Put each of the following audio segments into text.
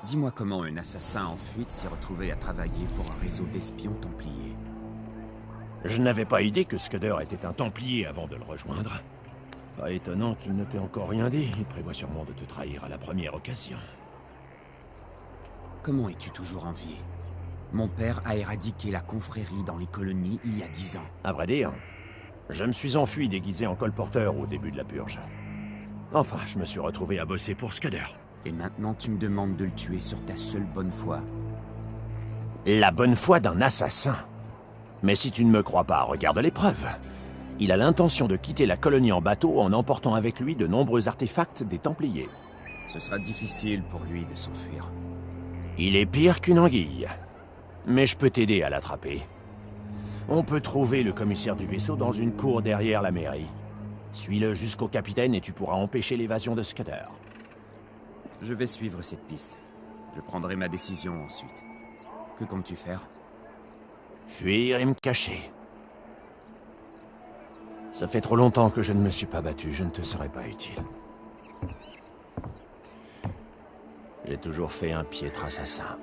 Dis-moi comment un assassin en fuite s'est retrouvé à travailler pour un réseau d'espions templiers. Je n'avais pas idée que Scudder était un templier avant de le rejoindre. Pas étonnant qu'il ne t'ait encore rien dit. Il prévoit sûrement de te trahir à la première occasion. Comment es-tu toujours en vie? Mon père a éradiqué la confrérie dans les colonies il y a 10 ans. À vrai dire, je me suis enfui déguisé en colporteur au début de la purge. Enfin, je me suis retrouvé à bosser pour Scudder. Et maintenant tu me demandes de le tuer sur ta seule bonne foi. La bonne foi d'un assassin. Mais si tu ne me crois pas, regarde les preuves. Il a l'intention de quitter la colonie en bateau en emportant avec lui de nombreux artefacts des Templiers. Ce sera difficile pour lui de s'enfuir. Il est pire qu'une anguille. Mais je peux t'aider à l'attraper. On peut trouver le commissaire du vaisseau dans une cour derrière la mairie. Suis-le jusqu'au capitaine et tu pourras empêcher l'évasion de Scudder. Je vais suivre cette piste. Je prendrai ma décision ensuite. Que comptes-tu faire? Fuir et me cacher. Ça fait trop longtemps que je ne me suis pas battu, je ne te serai pas utile. J'ai toujours fait un piètre assassin.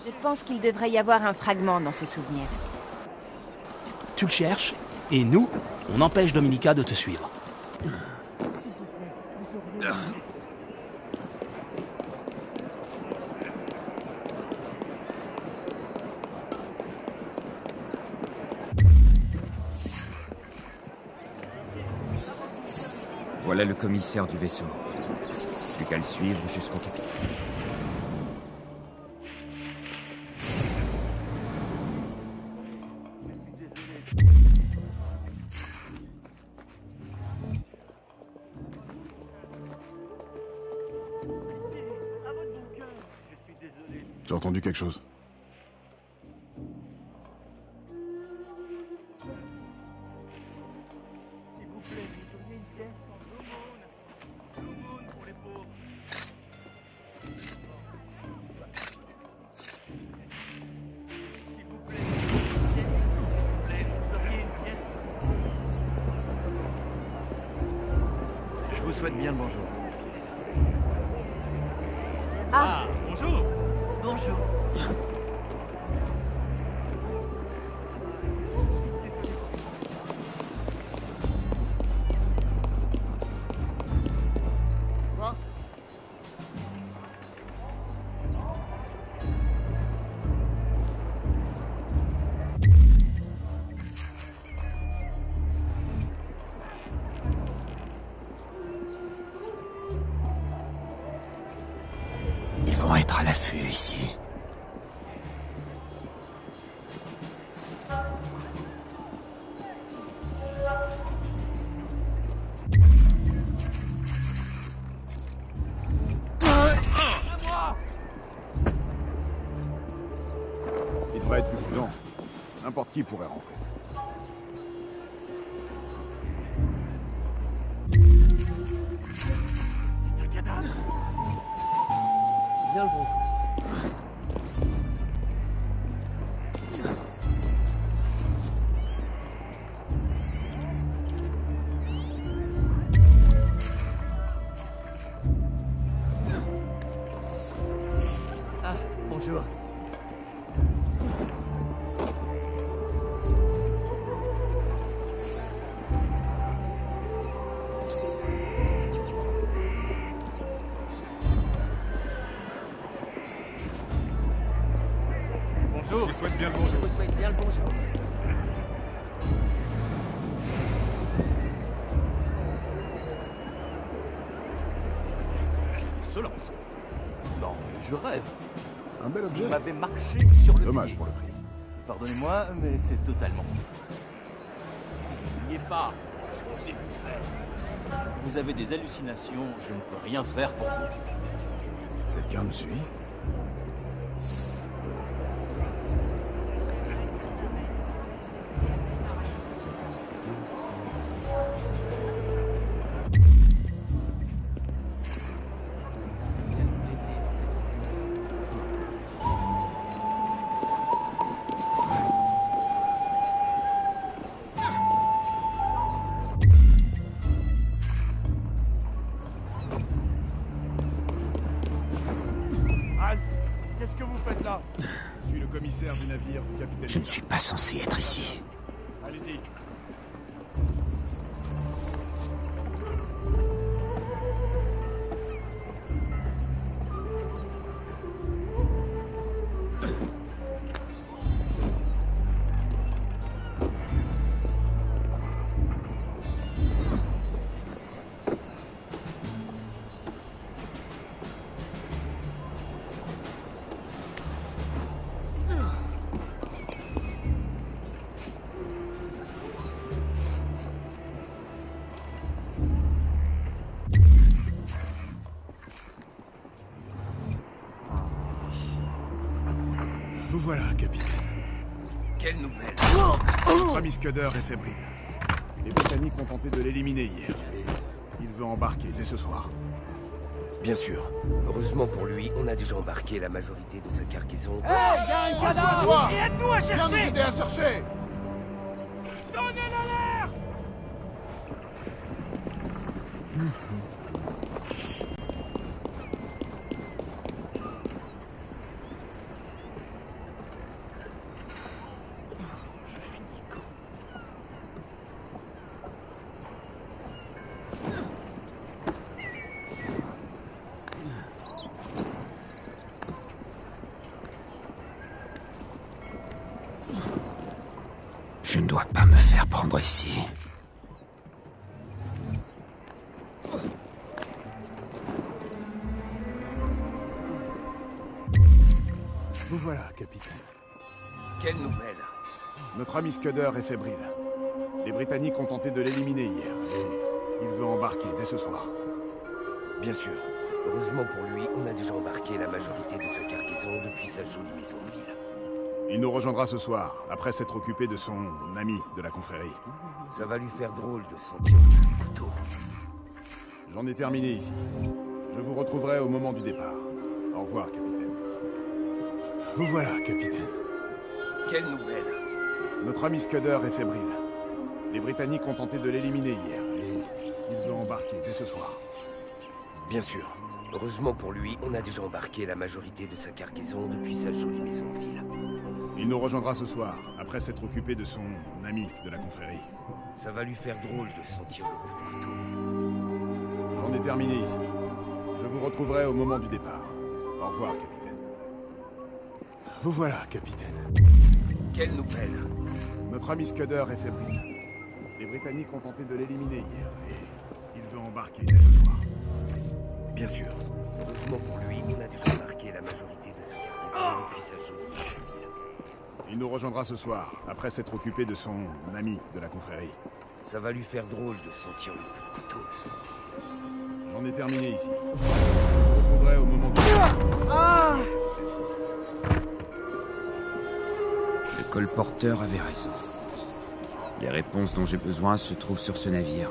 Je pense qu'il devrait y avoir un fragment dans ce souvenir. Tu le cherches, et nous, on empêche Dominica de te suivre. Voilà le commissaire du vaisseau. Plus qu'à le suivre jusqu'au capitaine. J'ai entendu quelque chose. Je vous souhaite bien le bonjour. Ah, Bonjour. bonjour. Quoi? Ils vont être à l'affût ici. Il devrait être plus prudent. N'importe qui pourrait rentrer. Bien le bonjour. Ah, bonjour. Bonjour. Je vous souhaite bien le bonjour. Je vous souhaite bien le bonjour. Insolence. Non, mais je rêve. Un bel objet. Vous m'avez marché sur le Dommage pied. pour le prix. Pardonnez-moi, mais c'est totalement fou. N'oubliez pas, je vous ai vu faire. Vous avez des hallucinations, je ne peux rien faire pour vous. Quelqu'un me suit? navire du capitaine. Je ne suis pas censé être ici. Allez-y. Vous voilà, capitaine. Quelle nouvelle? Notre ami Scudder est fébrile. Les Britanniques ont tenté de l'éliminer hier. Il veut embarquer dès ce soir. Bien sûr. Heureusement pour lui, on a déjà embarqué la majorité de sa cargaison. Toi, aide-nous à chercher. Viens nous aider à chercher. Je ne dois pas me faire prendre ici. Vous voilà, capitaine. Quelle nouvelle? Notre ami Scudder est fébrile. Les Britanniques ont tenté de l'éliminer hier. Et il veut embarquer dès ce soir. Bien sûr. Heureusement pour lui, on a déjà embarqué la majorité de sa cargaison depuis sa jolie maison de ville. Il nous rejoindra ce soir, après s'être occupé de son ami de la confrérie. Ça va lui faire drôle de sentir le coup de couteau. J'en ai terminé ici. Je vous retrouverai au moment du départ. Au revoir, capitaine. Vous voilà, capitaine. Quelle nouvelle? Notre ami Scudder est fébrile. Les Britanniques ont tenté de l'éliminer hier. Et il veut embarquer dès ce soir. Bien sûr. Heureusement pour lui, on a déjà embarqué la majorité de sa cargaison depuis sa jolie maison de ville. Il nous rejoindra ce soir, après s'être occupé de son ami de la confrérie. Ça va lui faire drôle de sentir le coup de couteau. J'en ai terminé ici. Je vous retrouverai au moment du départ. Au revoir, capitaine. Vous voilà, capitaine. Quelle nouvelle? Notre ami Scudder est fébrile. Les Britanniques ont tenté de l'éliminer hier, et il veut embarquer dès ce soir. Bien sûr. Heureusement pour lui, on a déjà embarqué la majorité de sa cargaison depuis sa jolie maison de ville. Il nous rejoindra ce soir, après s'être occupé de son ami de la confrérie. Ça va lui faire drôle de sentir le coup de couteau. J'en ai terminé ici. Je vous retrouverai au moment du départ. Le colporteur avait raison. Les réponses dont j'ai besoin se trouvent sur ce navire.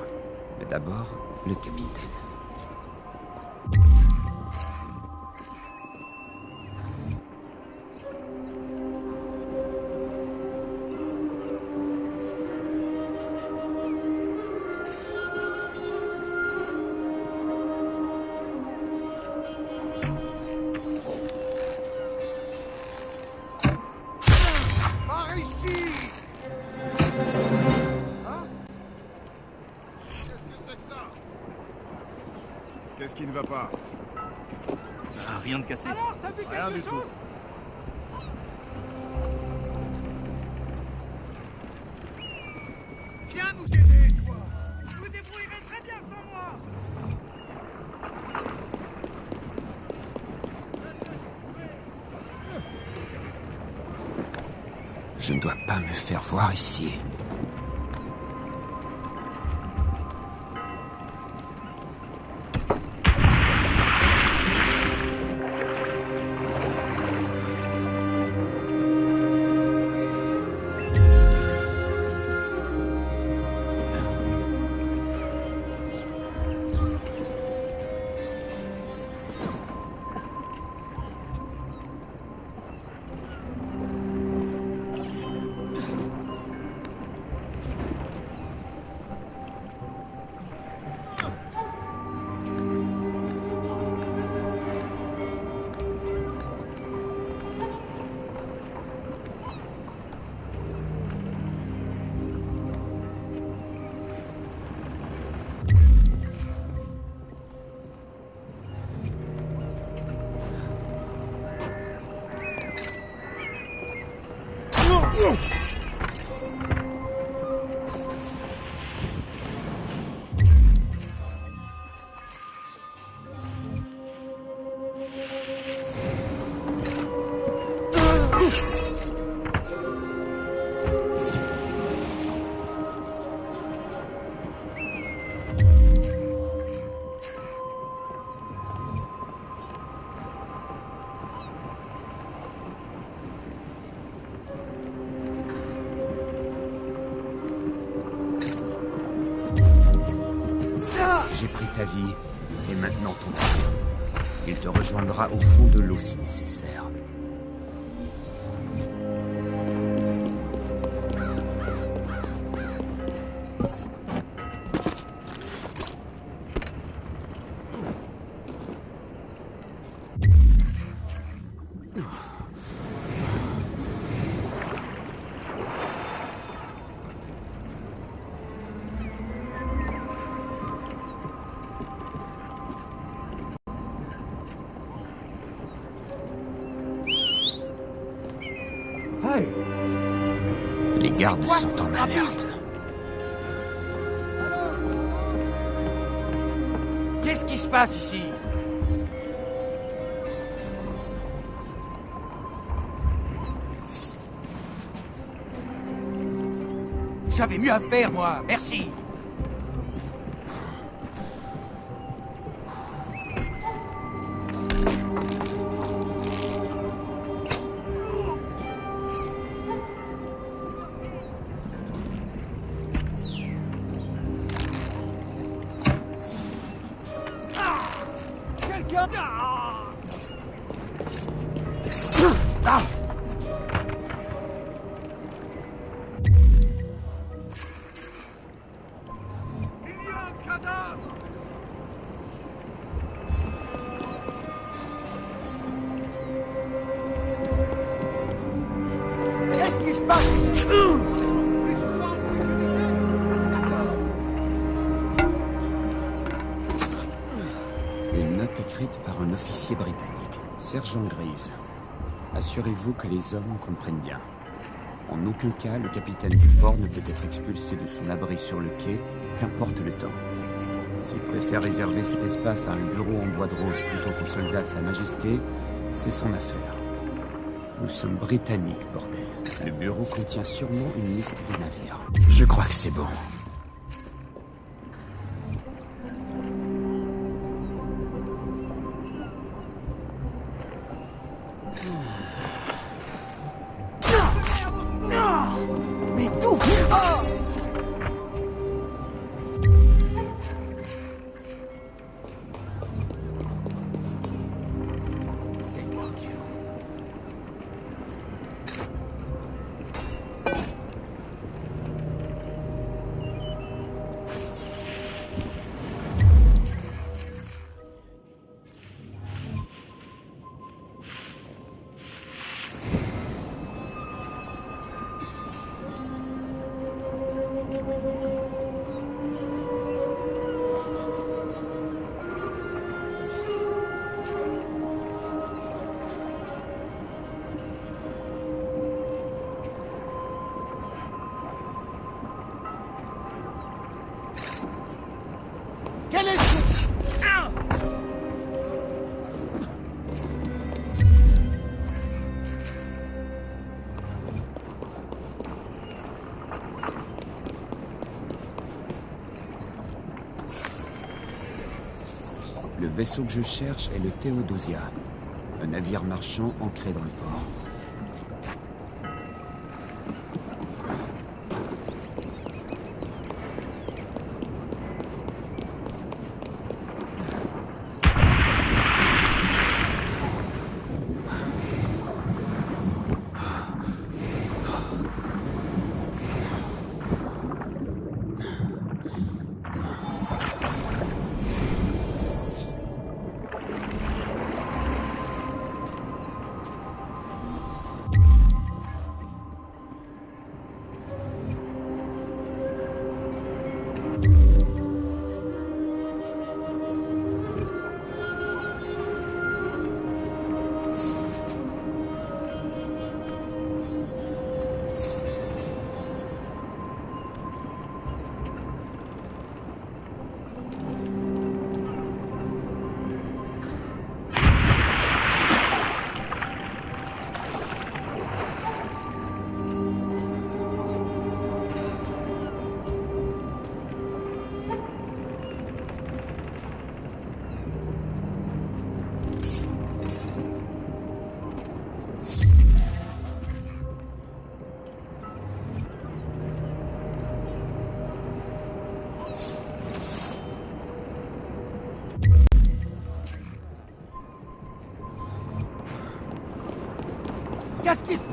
Mais d'abord, le capitaine. Par ici! Hein? Qu'est-ce que c'est que ça? Qu'est-ce qui ne va pas? Ah, rien de cassé. Rien du tout. Viens nous aider, toi! Vous vous débrouillerez très bien sans moi! Je ne dois pas me faire voir ici. J'ai pris ta vie, et maintenant ton tour. Il te rejoindra au fond de l'eau si nécessaire. Les gardes sont en alerte. Qu'est-ce qui se passe ici? J'avais mieux à faire, moi. Merci. Qu'est-ce qui se passe ici? Une note écrite par un officier britannique. Sergent Greaves. Assurez-vous que les hommes comprennent bien. En aucun cas, le capitaine du port ne peut être expulsé de son abri sur le quai, qu'importe le temps. S'il préfère réserver cet espace à un bureau en bois de rose plutôt qu'aux soldats de Sa Majesté, c'est son affaire. Nous sommes britanniques, bordel. Le bureau contient sûrement une liste des navires. Je crois que c'est bon. Mais d'où? Quel est ce... Le vaisseau que je cherche est le Theodosia, un navire marchand ancré dans le port.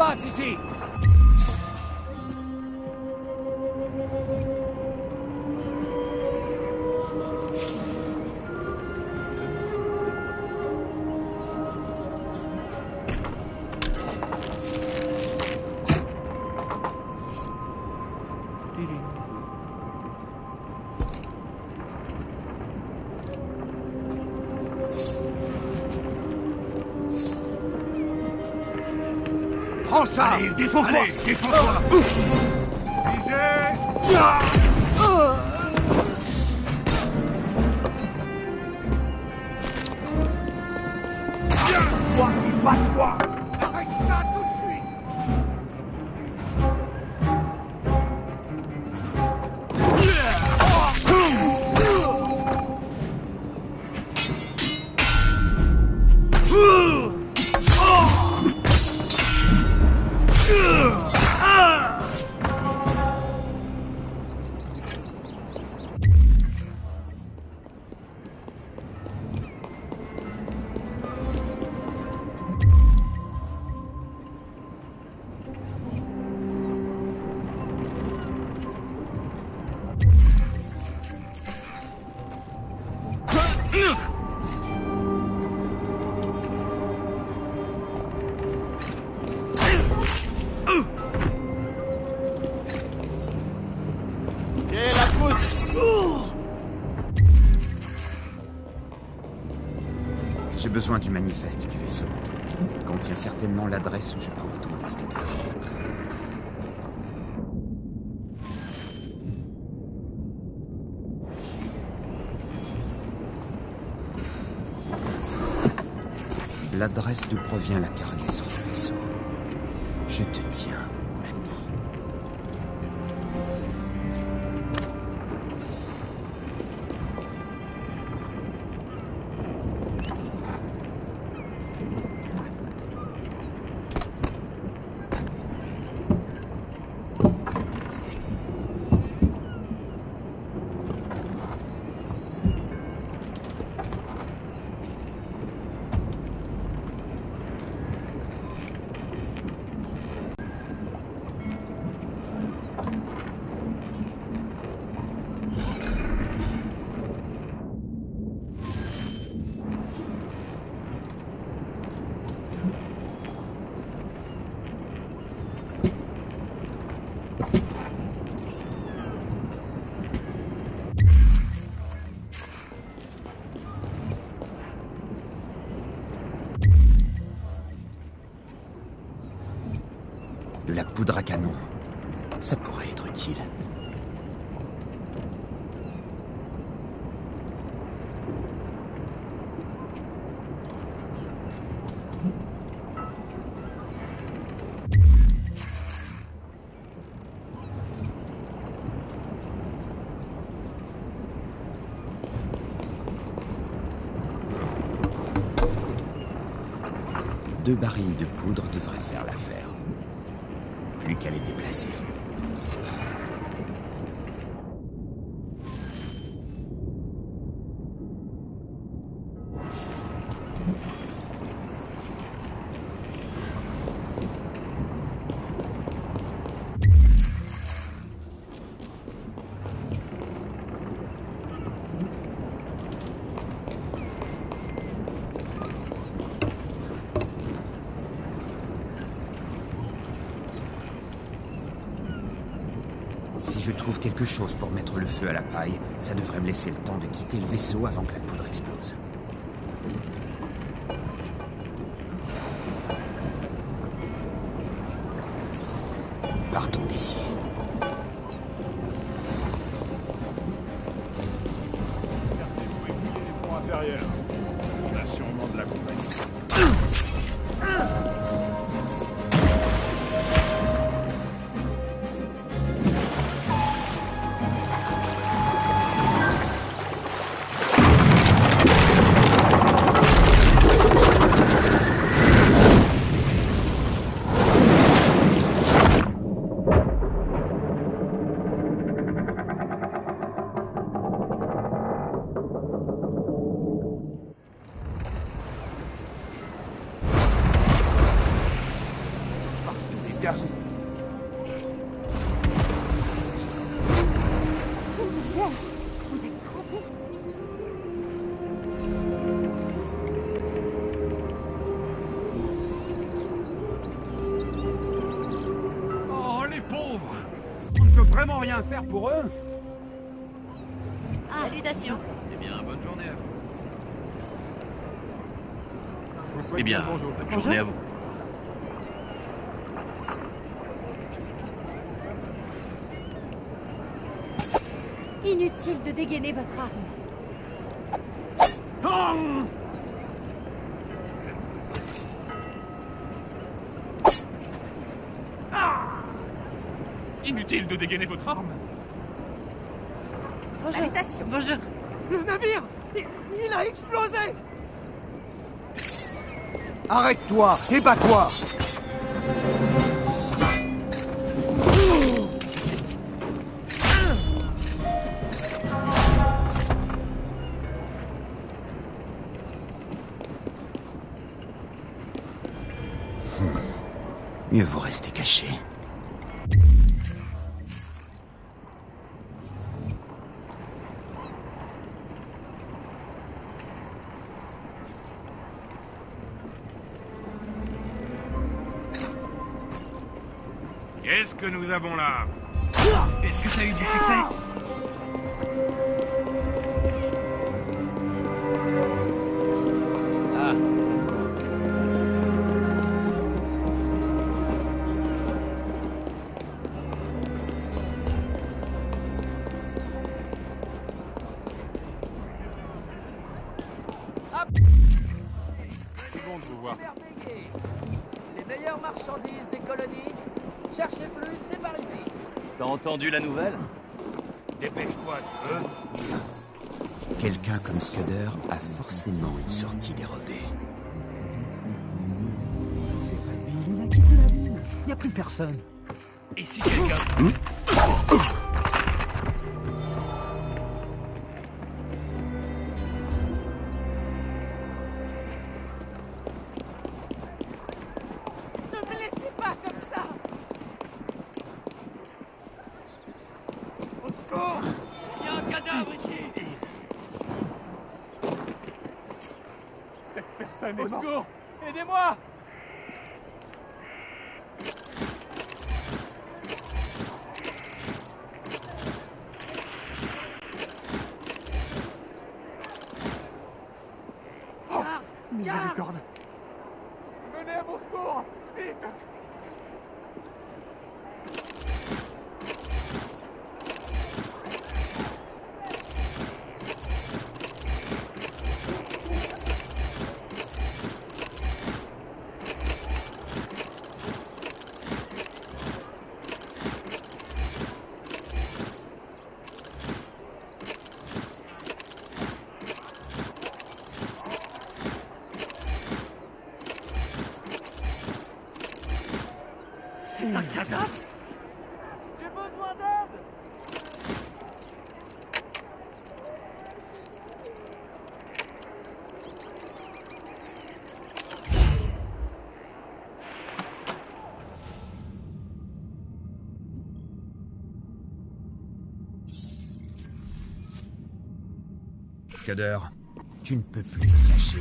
passe ici? Prends ça! Allez, défends-toi! Allez, défends-toi! Visez! Toi, bats-toi! Arrête ça tout de suite! J'ai besoin du manifeste du vaisseau. Il contient certainement l'adresse où je pourrais trouver ce cadeau. L'adresse d'où provient la cargaison du vaisseau. Je te tiens, mon ami. De la poudre à canon. Ça pourrait être utile. Deux barils de poudre devraient faire l'affaire. Plus qu'à les déplacer. Si je trouve quelque chose pour mettre le feu à la paille, ça devrait me laisser le temps de quitter le vaisseau avant que la poudre explose. Partons d'ici. Dispersez-vous et fouillez les ponts inférieurs. On a sûrement de la compagnie. Bon, vous êtes trempés. Oh, les pauvres! On ne peut vraiment rien faire pour eux? Salutations. Eh bien, bonne journée à vous. Eh bien, bonne journée à vous. Inutile de dégainer votre arme. Inutile de dégainer votre arme. Bonjour. Salutations. Bonjour. Le navire! Il a explosé! Arrête-toi et bats-toi. Mieux vaut rester caché. Qu'est-ce que nous avons là? Est-ce que ça a eu du succès? Ah, C'est bon de vous voir. Les meilleures marchandises des colonies. Cherchez plus, c'est par ici. t'as entendu la nouvelle? Dépêche-toi, tu veux? Quelqu'un comme Scudder a forcément une sortie dérobée. Il a quitté la ville. Il n'y a plus personne. Et si quelqu'un... Ne me laissez pas comme ça. Au secours! Il y a un cadavre ici! Cette personne est Au morte. secours! Aidez-moi! Miséricorde! Venez à mon secours! Vite! C'est un cadavre? J'ai besoin d'aide. Scudder, tu ne peux plus te cacher.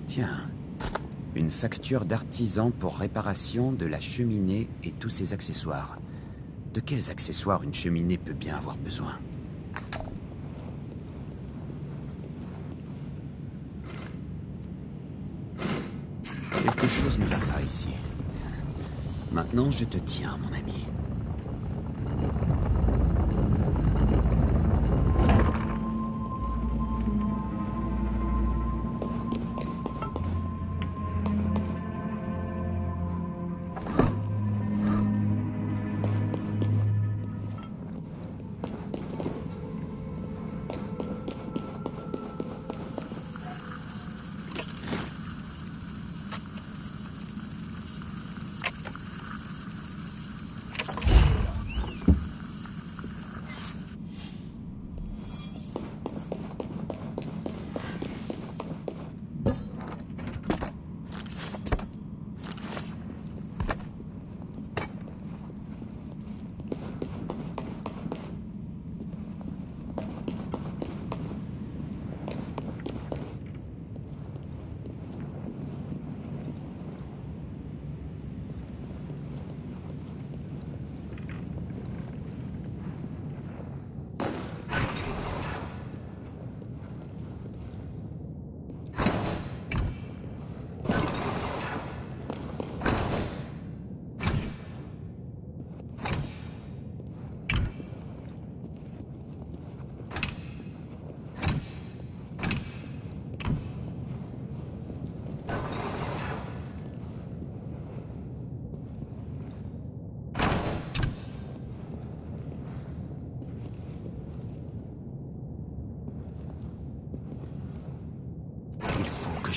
Tiens, une facture d'artisan pour réparation de la cheminée et tous ses accessoires. De quels accessoires une cheminée peut bien avoir besoin? Quelque chose ne va pas ici. Maintenant, je te tiens, mon ami.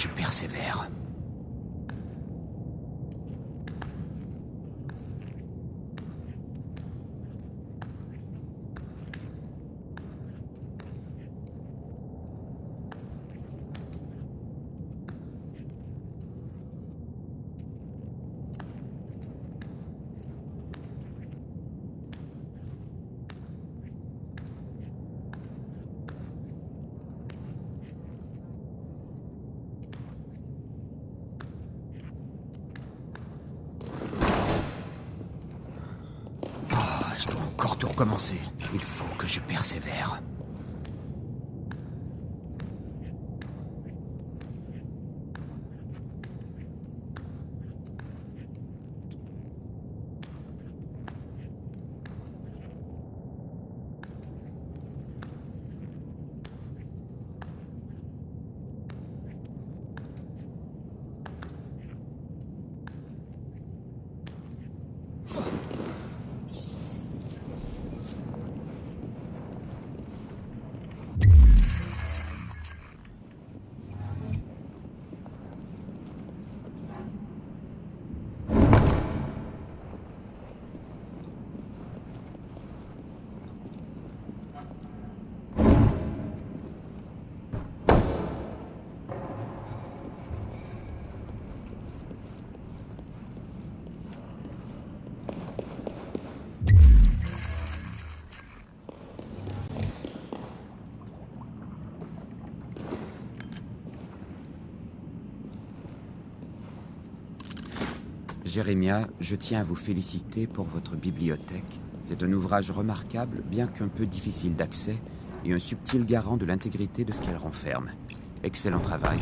je persévère. Je dois encore tout recommencer. Il faut que je persévère. Jérémia, je tiens à vous féliciter pour votre bibliothèque. C'est un ouvrage remarquable, bien qu'un peu difficile d'accès, et un subtil garant de l'intégrité de ce qu'elle renferme. Excellent travail.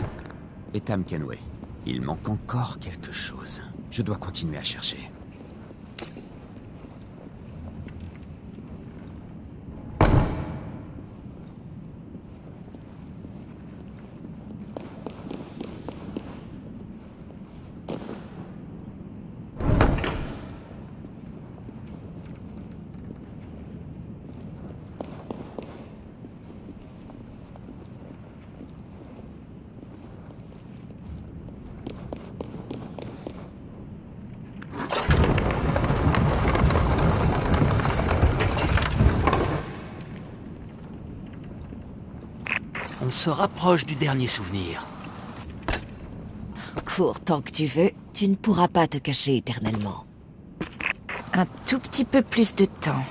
Et Tam Kenway. Il manque encore quelque chose. Je dois continuer à chercher. On se rapproche du dernier souvenir. Cours tant que tu veux, tu ne pourras pas te cacher éternellement. Un tout petit peu plus de temps.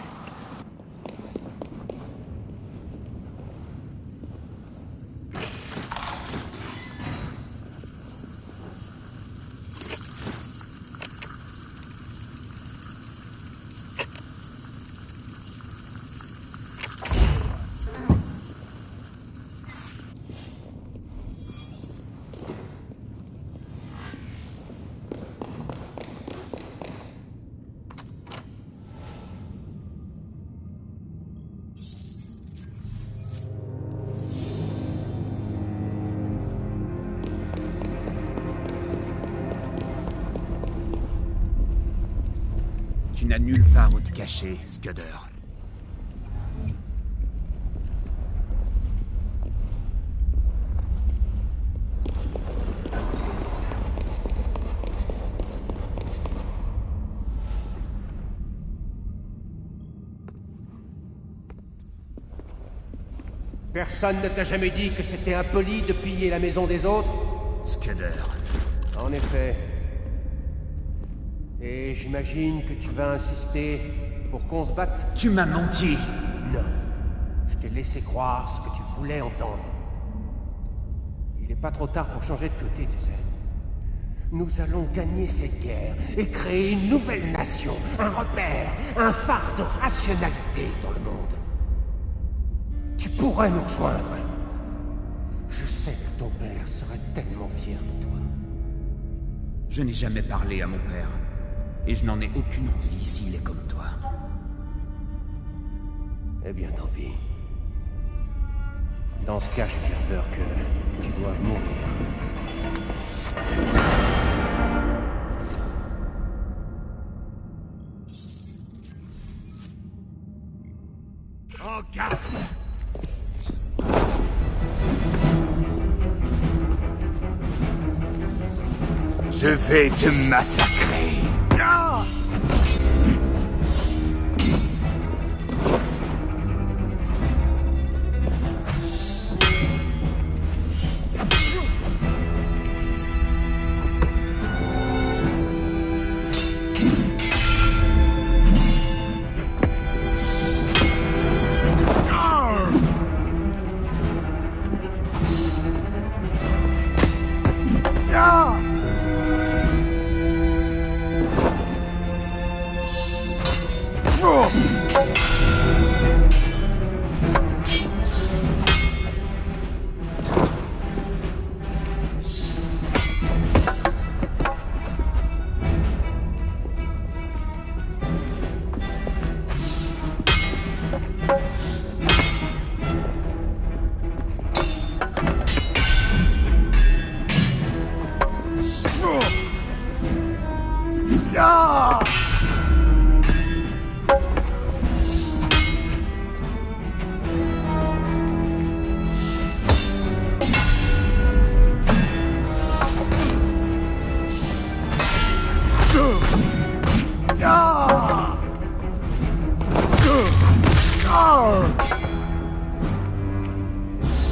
Tu n'as nulle part où te cacher, Scudder. Personne ne t'a jamais dit que c'était impoli de piller la maison des autres? Scudder. En effet. Et j'imagine que tu vas insister pour qu'on se batte? Tu m'as menti! Non. Je t'ai laissé croire ce que tu voulais entendre. Il n'est pas trop tard pour changer de côté, tu sais. Nous allons gagner cette guerre et créer une nouvelle nation, un repère, un phare de rationalité dans le monde. Tu pourrais nous rejoindre. Je sais que ton père serait tellement fier de toi. Je n'ai jamais parlé à mon père. Et je n'en ai aucune envie s'il est comme toi. Eh bien, tant pis. Dans ce cas, j'ai bien peur que tu doives mourir. Oh, garde! Je vais te massacrer.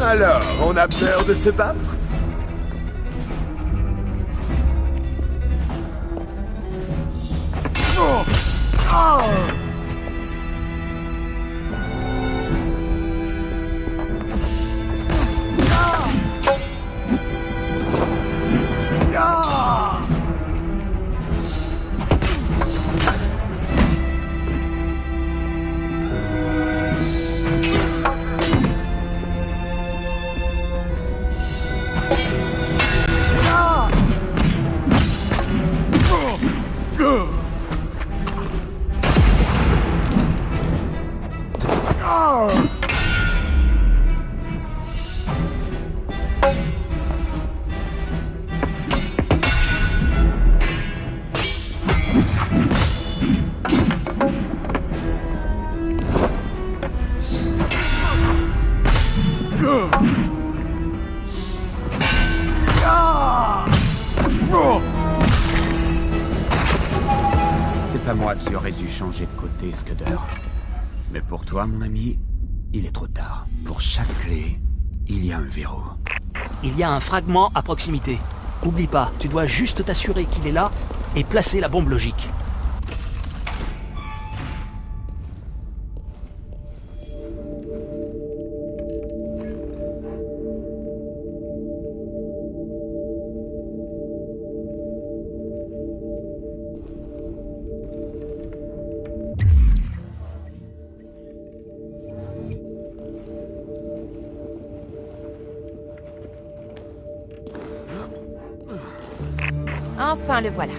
Alors, on a peur de se battre? C'est pas moi qui aurais dû changer de côté, Scudder. Mais pour toi, mon ami, il est trop tard. Pour chaque clé, il y a un verrou. Il y a un fragment à proximité. Oublie pas, tu dois juste t'assurer qu'il est là et placer la bombe logique. Enfin, le voilà.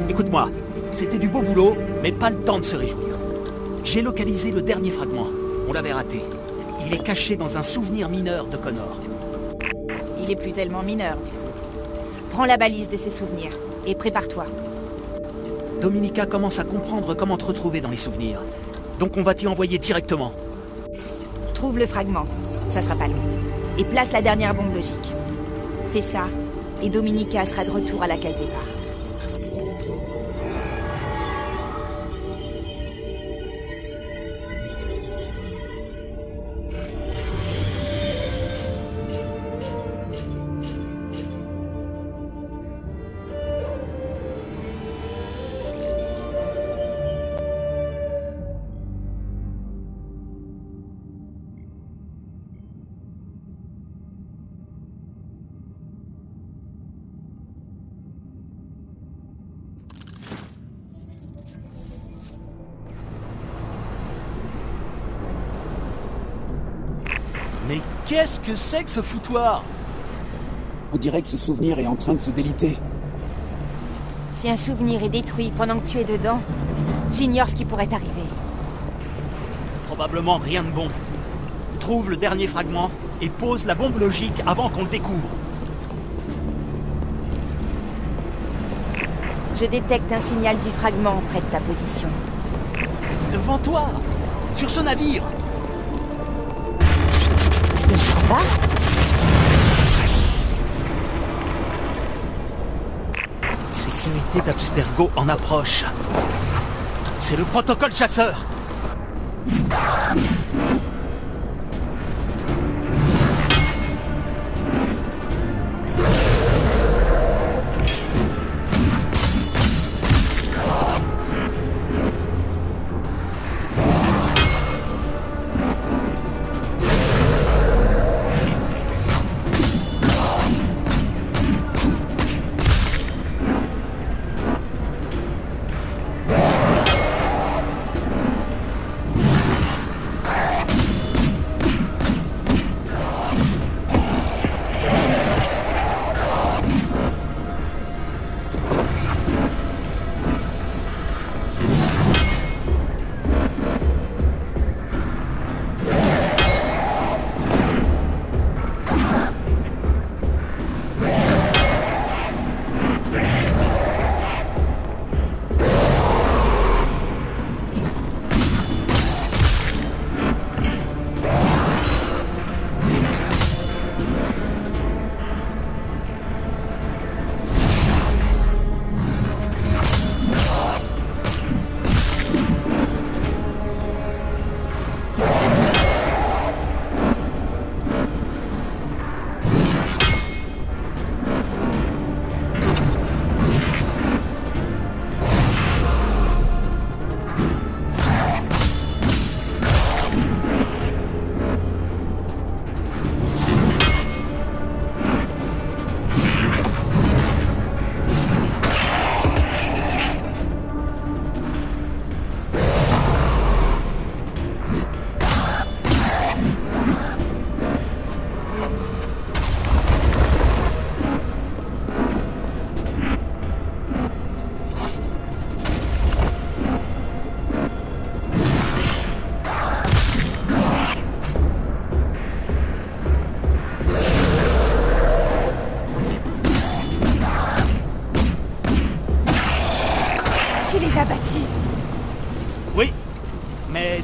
Écoute-moi, c'était du beau boulot, mais pas le temps de se réjouir. J'ai localisé le dernier fragment. On l'avait raté. Il est caché dans un souvenir mineur de Connor. Il est plus tellement mineur, du coup. Prends la balise de ses souvenirs et prépare-toi. Dominica commence à comprendre comment te retrouver dans les souvenirs. Donc on va t'y envoyer directement. Trouve le fragment, ça sera pas long. Et place la dernière bombe logique. Fais ça, et Dominica sera de retour à la case départ. Mais qu'est-ce que c'est que ce foutoir? On dirait que ce souvenir est en train de se déliter. Si un souvenir est détruit pendant que tu es dedans, j'ignore ce qui pourrait arriver. Probablement rien de bon. Trouve le dernier fragment et pose la bombe logique avant qu'on le découvre. Je détecte un signal du fragment près de ta position. Devant toi, sur ce navire. sécurité d'Abstergo en approche. C'est le protocole chasseur.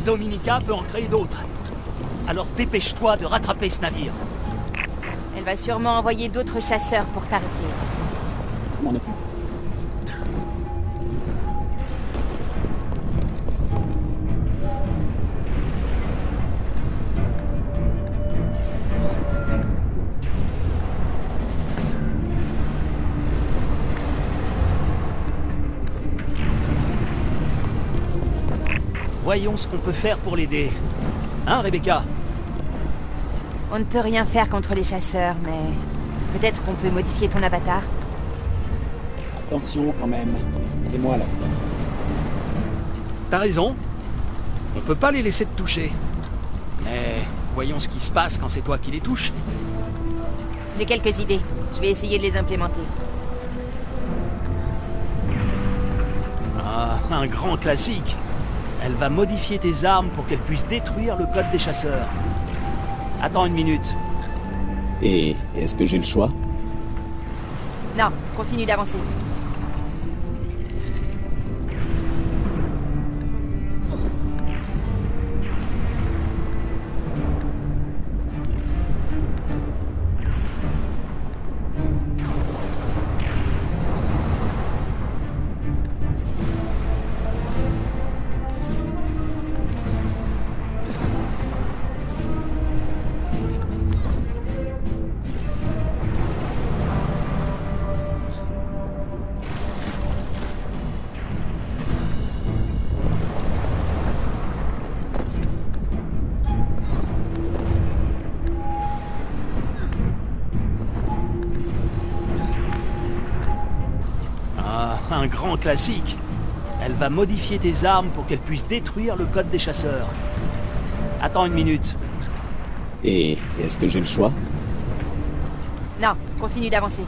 Dominica peut en créer d'autres. Alors dépêche-toi de rattraper ce navire. Elle va sûrement envoyer d'autres chasseurs pour t'arrêter. Je m'en occupe. Voyons ce qu'on peut faire pour l'aider. Hein, Rebecca? On ne peut rien faire contre les chasseurs, mais... peut-être qu'on peut modifier ton avatar? Attention quand même. C'est moi là. T'as raison. On peut pas les laisser te toucher. Mais voyons ce qui se passe quand c'est toi qui les touches. J'ai quelques idées. Je vais essayer de les implémenter. Ah, un grand classique. Elle va modifier tes armes pour qu'elles puissent détruire le code des chasseurs. Attends une minute. Et est-ce que j'ai le choix? Non, continue d'avancer. Un grand classique. Elle va modifier tes armes pour qu'elles puissent détruire le code des chasseurs. Attends une minute. Et est-ce que j'ai le choix? Non, continue d'avancer.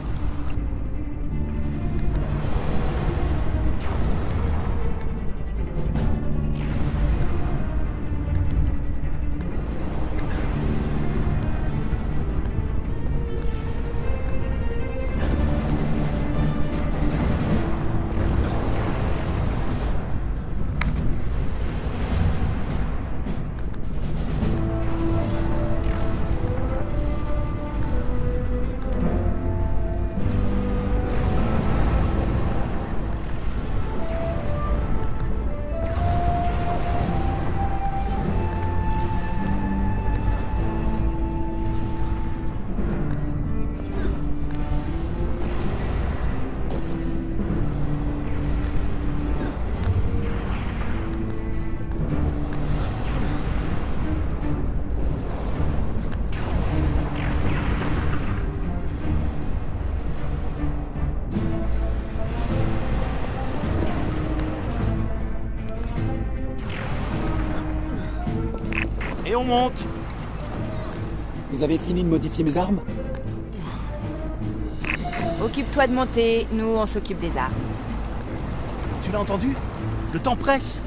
Et on monte. Vous avez fini de modifier mes armes? Occupe-toi de monter, nous on s'occupe des armes. Tu l'as entendu? Le temps presse.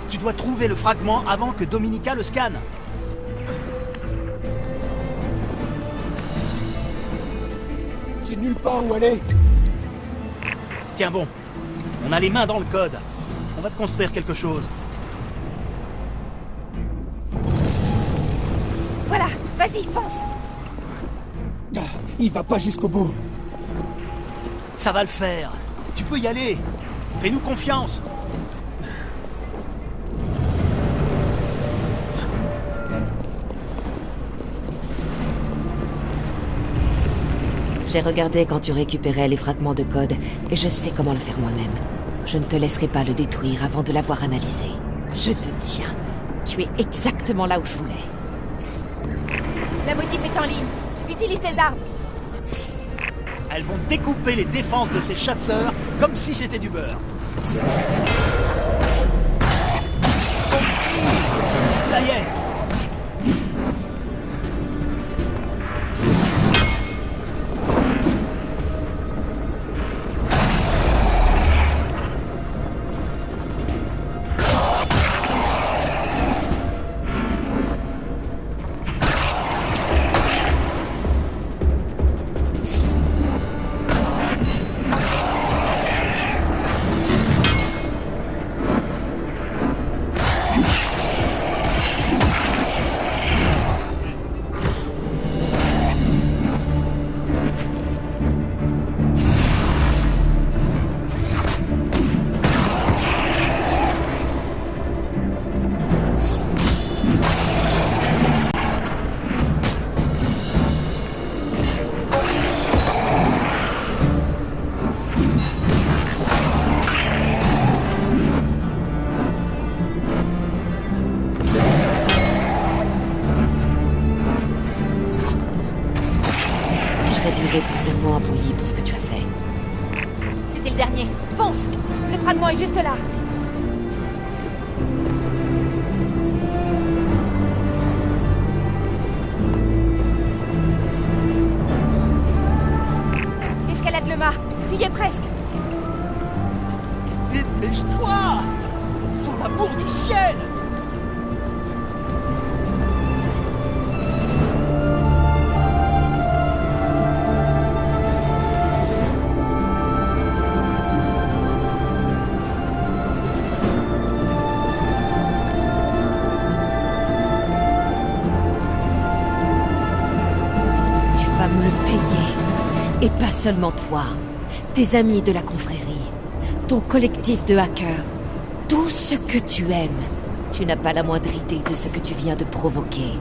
Tu dois trouver le fragment avant que Dominica le scanne. J'ai nulle part où aller. Tiens bon, on a les mains dans le code. On va te construire quelque chose. Voilà, vas-y, fonce. Il va pas jusqu'au bout. Ça va le faire. Tu peux y aller. Fais-nous confiance. J'ai regardé quand tu récupérais les fragments de code, et je sais comment le faire moi-même. Je ne te laisserai pas le détruire avant de l'avoir analysé. Je te tiens. Tu es exactement là où je voulais. La modif est en ligne. Utilise tes armes. Elles vont découper les défenses de ces chasseurs comme si c'était du beurre. Ça y est. Ton cerveau a bouilli tout ce que tu as fait. C'était le dernier. Fonce. Le fragment est juste là. Escalade le mât. Tu y es presque. Dépêche-toi! Pour l'amour du ciel! Me le payer. Et pas seulement toi. Tes amis de la confrérie. Ton collectif de hackers. Tout ce que tu aimes. Tu n'as pas la moindre idée de ce que tu viens de provoquer.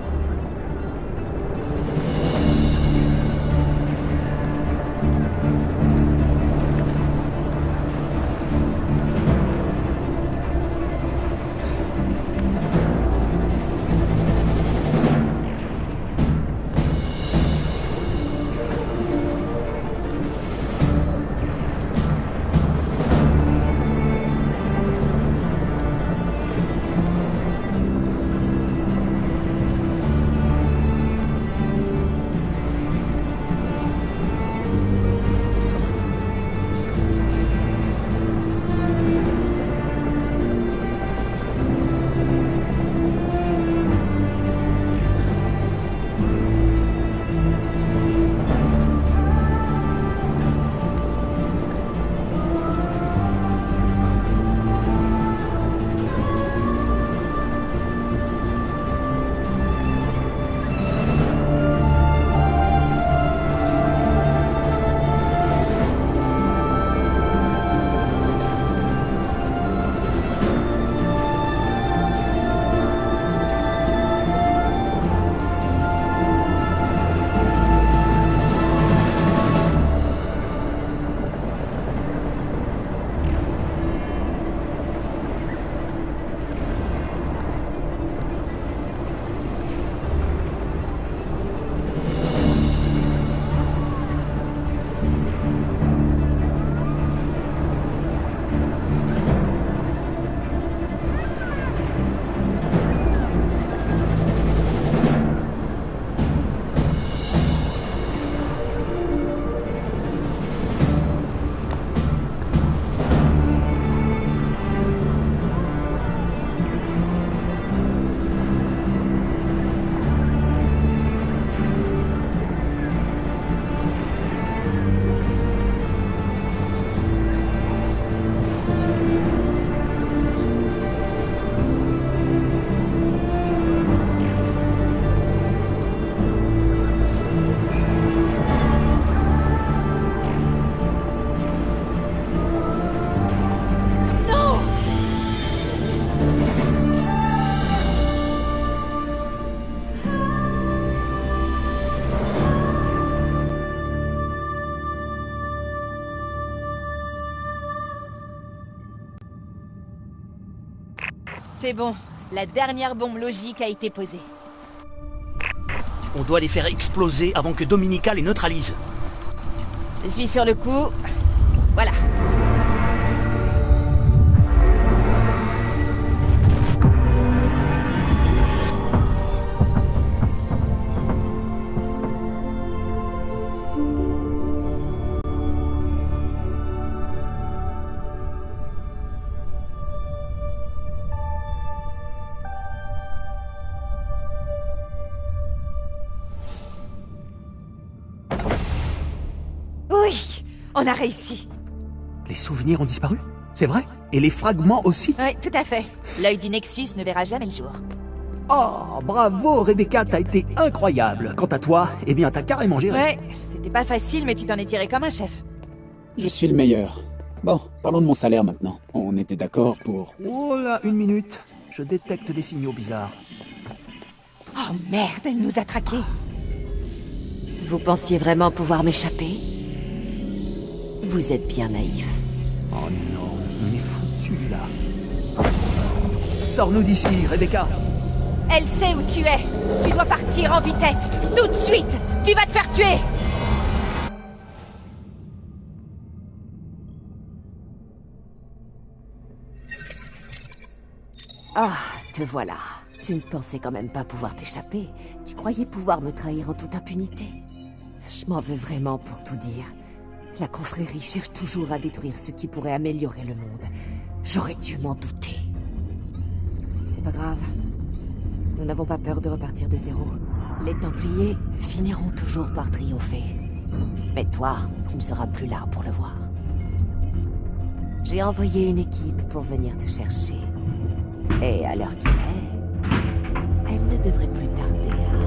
C'est bon, la dernière bombe logique a été posée. On doit les faire exploser avant que Dominica les neutralise. Je suis sur le coup. Voilà. Oui, on a réussi. Les souvenirs ont disparu? C'est vrai? Et les fragments aussi? Oui, tout à fait. L'œil du Nexus ne verra jamais le jour. Oh, bravo Rebecca, t'as été incroyable. Quant à toi, eh bien t'as carrément géré. Ouais, c'était pas facile, mais tu t'en es tiré comme un chef. Je suis le meilleur. Bon, parlons de mon salaire maintenant. On était d'accord pour... Oh là, une minute. Je détecte des signaux bizarres. Oh merde, elle nous a traqués. Vous pensiez vraiment pouvoir m'échapper? Vous êtes bien naïf. Oh non, on est foutu là. Sors-nous d'ici, Rebecca. Elle sait où tu es. Tu dois partir en vitesse. Tout de suite. Tu vas te faire tuer. Ah, te voilà. Tu ne pensais quand même pas pouvoir t'échapper. Tu croyais pouvoir me trahir en toute impunité. Je m'en veux vraiment pour tout dire. La confrérie cherche toujours à détruire ce qui pourrait améliorer le monde. J'aurais dû m'en douter. C'est pas grave. Nous n'avons pas peur de repartir de zéro. Les Templiers finiront toujours par triompher. Mais toi, tu ne seras plus là pour le voir. J'ai envoyé une équipe pour venir te chercher. Et à l'heure qu'il est, elle ne devrait plus tarder à arriver.